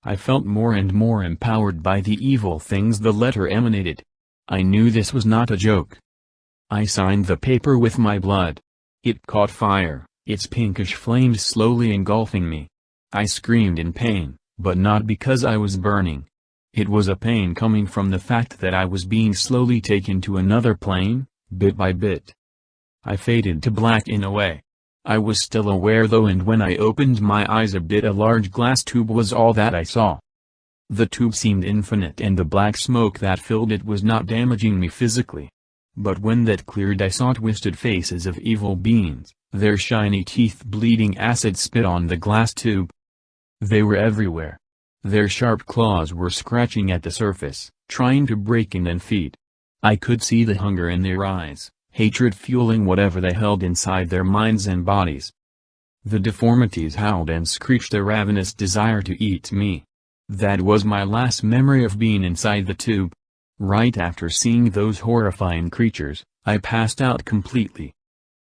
I felt more and more empowered by the evil things the letter emanated. I knew this was not a joke. I signed the paper with my blood. It caught fire, its pinkish flames slowly engulfing me. I screamed in pain, but not because I was burning. It was a pain coming from the fact that I was being slowly taken to another plane, bit by bit. I faded to black in a way. I was still aware though, and when I opened my eyes a bit, a large glass tube was all that I saw. The tube seemed infinite and the black smoke that filled it was not damaging me physically. But when that cleared I saw twisted faces of evil beings, their shiny teeth bleeding acid spit on the glass tube. They were everywhere. Their sharp claws were scratching at the surface, trying to break in and feed. I could see the hunger in their eyes, hatred fueling whatever they held inside their minds and bodies. The deformities howled and screeched a ravenous desire to eat me. That was my last memory of being inside the tube. Right after seeing those horrifying creatures, I passed out completely.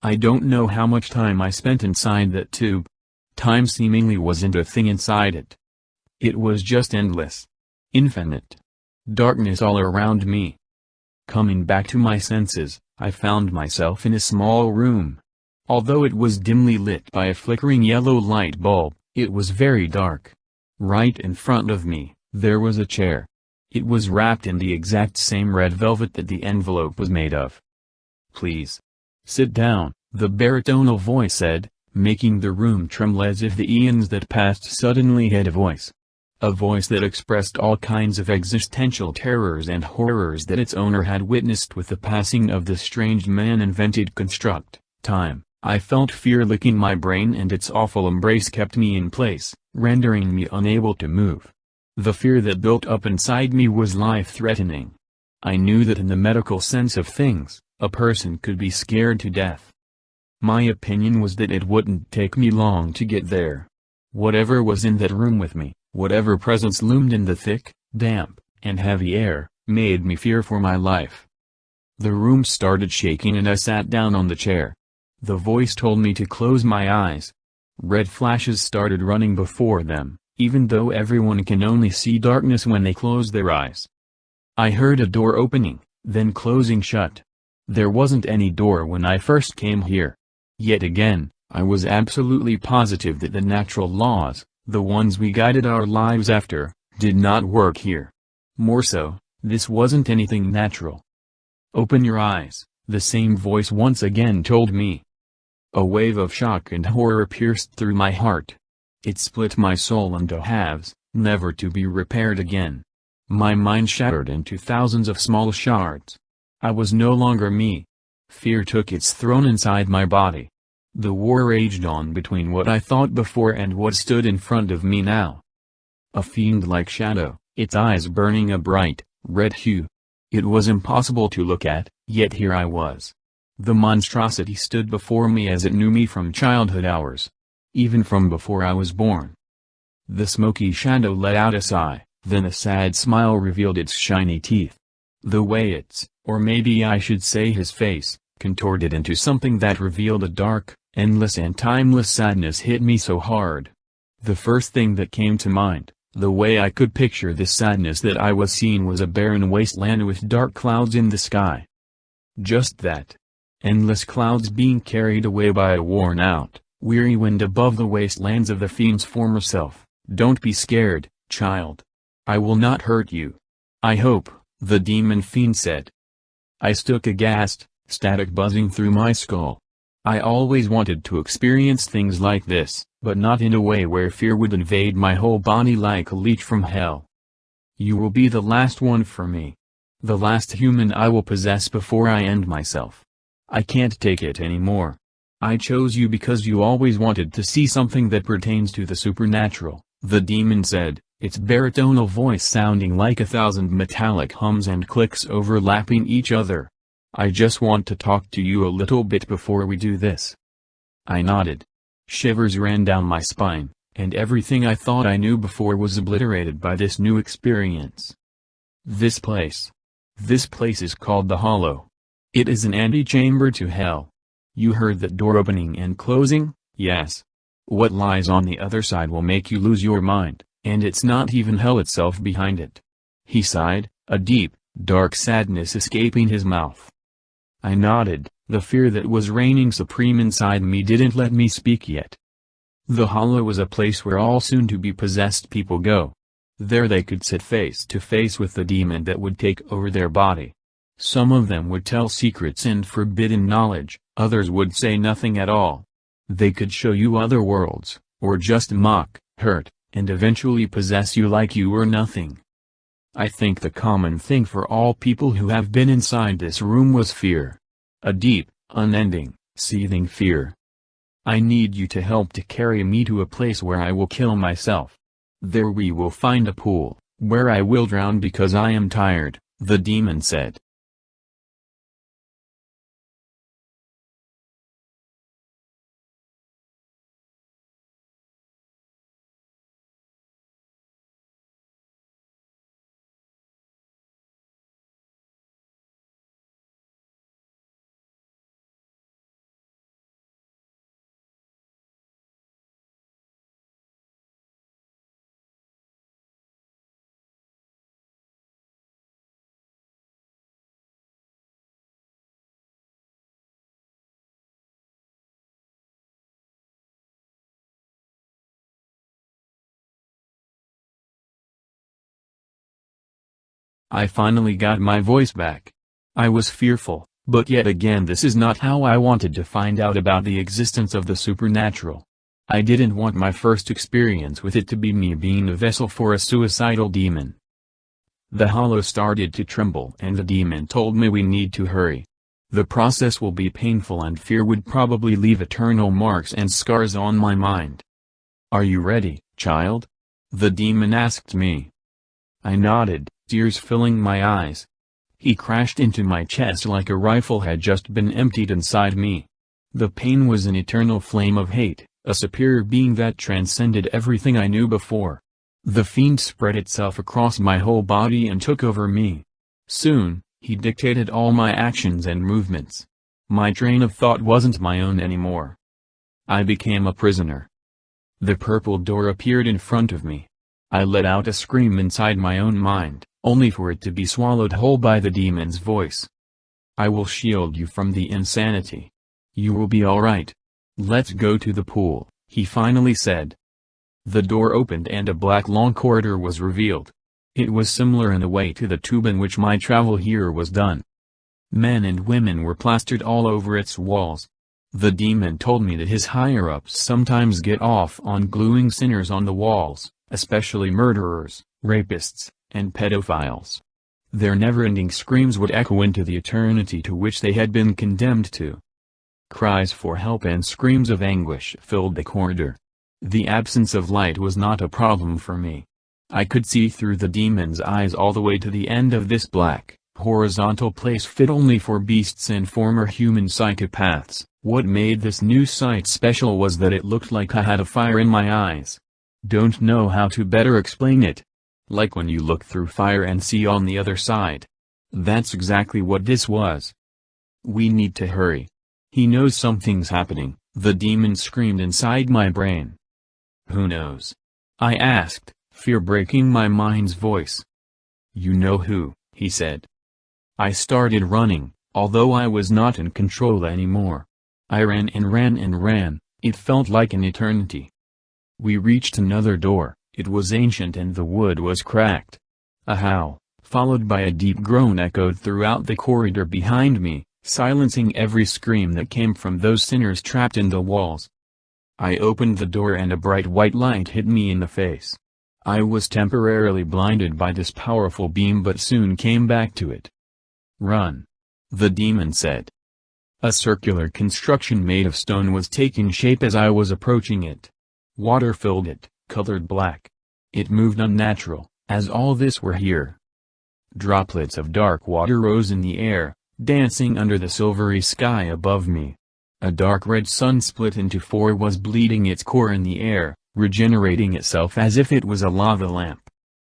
I don't know how much time I spent inside that tube. Time seemingly wasn't a thing inside it. It was just endless. Infinite. Darkness all around me. Coming back to my senses, I found myself in a small room. Although it was dimly lit by a flickering yellow light bulb, it was very dark. Right in front of me, there was a chair. It was wrapped in the exact same red velvet that the envelope was made of. "Please. Sit down," the baritonal voice said, making the room tremble as if the eons that passed suddenly had a voice. A voice that expressed all kinds of existential terrors and horrors that its owner had witnessed with the passing of the strange man-invented construct, time. I felt fear licking my brain, and its awful embrace kept me in place, rendering me unable to move. The fear that built up inside me was life-threatening. I knew that in the medical sense of things, a person could be scared to death. My opinion was that it wouldn't take me long to get there. Whatever was in that room with me, whatever presence loomed in the thick, damp, and heavy air, made me fear for my life. The room started shaking and I sat down on the chair. The voice told me to close my eyes. Red flashes started running before them, even though everyone can only see darkness when they close their eyes. I heard a door opening, then closing shut. There wasn't any door when I first came here. Yet again, I was absolutely positive that the natural laws, the ones we guided our lives after, did not work here. More so, this wasn't anything natural. "Open your eyes," the same voice once again told me. A wave of shock and horror pierced through my heart. It split my soul into halves, never to be repaired again. My mind shattered into thousands of small shards. I was no longer me. Fear took its throne inside my body. The war raged on between what I thought before and what stood in front of me now. A fiend-like shadow, its eyes burning a bright, red hue. It was impossible to look at, yet here I was. The monstrosity stood before me as it knew me from childhood hours. Even from before I was born. The smoky shadow let out a sigh, then a sad smile revealed its shiny teeth. The way its, or maybe I should say his face, contorted into something that revealed a dark, endless and timeless sadness hit me so hard. The first thing that came to mind, the way I could picture this sadness that I was seeing, was a barren wasteland with dark clouds in the sky. Just that. Endless clouds being carried away by a worn-out, weary wind above the wastelands of the fiend's former self. "Don't be scared, child. I will not hurt you. I hope," the demon fiend said. I stood aghast, static buzzing through my skull. I always wanted to experience things like this, but not in a way where fear would invade my whole body like a leech from hell. "You will be the last one for me. The last human I will possess before I end myself. I can't take it anymore. I chose you because you always wanted to see something that pertains to the supernatural," the demon said, its baritonal voice sounding like 1,000 metallic hums and clicks overlapping each other. "I just want to talk to you a little bit before we do this." I nodded. Shivers ran down my spine, and everything I thought I knew before was obliterated by this new experience. This place is called the Hollow. It is an antechamber to hell. You heard that door opening and closing? Yes. What lies on the other side will make you lose your mind, And it's not even hell itself behind it. He sighed, a deep, dark sadness escaping his mouth. I nodded. The fear that was reigning supreme inside me didn't let me speak yet. The Hollow was a place where all soon-to-be possessed people go. There they could sit face to face with the demon that would take over their body. Some of them would tell secrets and forbidden knowledge, others would say nothing at all. They could show you other worlds, or just mock, hurt, and eventually possess you like you were nothing. I think the common thing for all people who have been inside this room was fear. A deep, unending, seething fear. I need you to help to carry me to a place where I will kill myself. There we will find a pool, where I will drown because I am tired, the demon said. I finally got my voice back. I was fearful, but yet again this is not how I wanted to find out about the existence of the supernatural. I didn't want my first experience with it to be me being a vessel for a suicidal demon. The Hollow started to tremble and the demon told me we need to hurry. The process will be painful and fear would probably leave eternal marks and scars on my mind. Are you ready, child? The demon asked me. I nodded, tears filling my eyes. He crashed into my chest like a rifle had just been emptied inside me. The pain was an eternal flame of hate, a superior being that transcended everything I knew before. The fiend spread itself across my whole body and took over me. Soon, he dictated all my actions and movements. My train of thought wasn't my own anymore. I became a prisoner. The purple door appeared in front of me. I let out a scream inside my own mind, only for it to be swallowed whole by the demon's voice. I will shield you from the insanity. You will be alright. Let's go to the pool, he finally said. The door opened and a black long corridor was revealed. It was similar in a way to the tube in which my travel here was done. Men and women were plastered all over its walls. The demon told me that his higher-ups sometimes get off on gluing sinners on the walls, especially murderers, rapists, and pedophiles. Their never-ending screams would echo into the eternity to which they had been condemned to. Cries for help and screams of anguish filled the corridor. The absence of light was not a problem for me. I could see through the demon's eyes all the way to the end of this black, horizontal place fit only for beasts and former human psychopaths. What made this new sight special was that it looked like I had a fire in my eyes. Don't know how to better explain it. Like when you look through fire and see on the other side. That's exactly what this was. We need to hurry. He knows something's happening, the demon screamed inside my brain. Who knows? I asked, fear breaking my mind's voice. You know who, he said. I started running, although I was not in control anymore. I ran and ran and ran, it felt like an eternity. We reached another door, it was ancient and the wood was cracked. A howl, followed by a deep groan echoed throughout the corridor behind me, silencing every scream that came from those sinners trapped in the walls. I opened the door and a bright white light hit me in the face. I was temporarily blinded by this powerful beam but soon came back to it. Run. The demon said. A circular construction made of stone was taking shape as I was approaching it. Water filled it, colored black. It moved unnatural, as all this were here. Droplets of dark water rose in the air, dancing under the silvery sky above me. A dark red sun split into four was bleeding its core in the air, regenerating itself as if it was a lava lamp.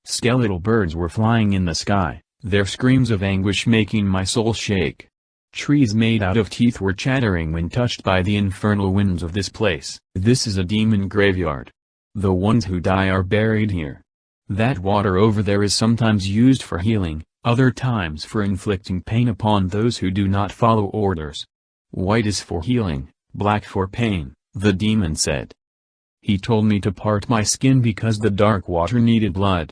Skeletal birds were flying in the sky, their screams of anguish making my soul shake. Trees made out of teeth were chattering when touched by the infernal winds of this place. This is a demon graveyard. The ones who die are buried here. That water over there is sometimes used for healing, other times for inflicting pain upon those who do not follow orders. White is for healing, black for pain, the demon said. He told me to part my skin because the dark water needed blood.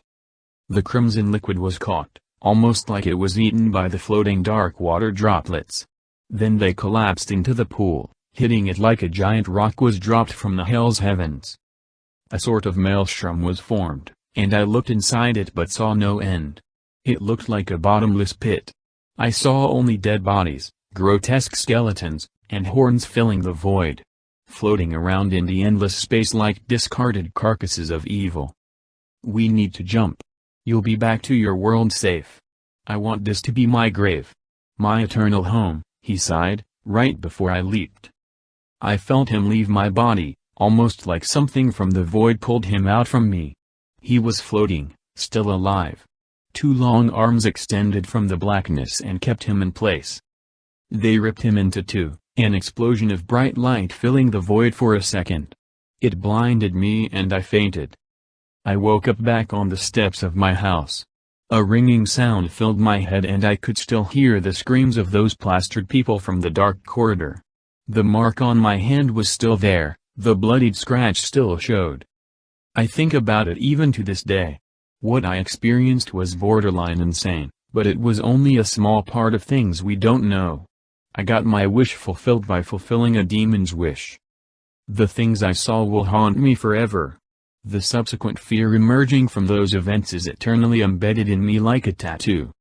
The crimson liquid was caught, almost like it was eaten by the floating dark water droplets. Then they collapsed into the pool, hitting it like a giant rock was dropped from the hell's heavens. A sort of maelstrom was formed, and I looked inside it but saw no end. It looked like a bottomless pit. I saw only dead bodies, grotesque skeletons, and horns filling the void, floating around in the endless space like discarded carcasses of evil. We need to jump. You'll be back to your world safe. I want this to be my grave. My eternal home, he sighed, right before I leaped. I felt him leave my body, almost like something from the void pulled him out from me. He was floating, still alive. Two long arms extended from the blackness and kept him in place. They ripped him into two, an explosion of bright light filling the void for a second. It blinded me and I fainted. I woke up back on the steps of my house. A ringing sound filled my head and I could still hear the screams of those plastered people from the dark corridor. The mark on my hand was still there, the bloodied scratch still showed. I think about it even to this day. What I experienced was borderline insane, but it was only a small part of things we don't know. I got my wish fulfilled by fulfilling a demon's wish. The things I saw will haunt me forever. The subsequent fear emerging from those events is eternally embedded in me like a tattoo.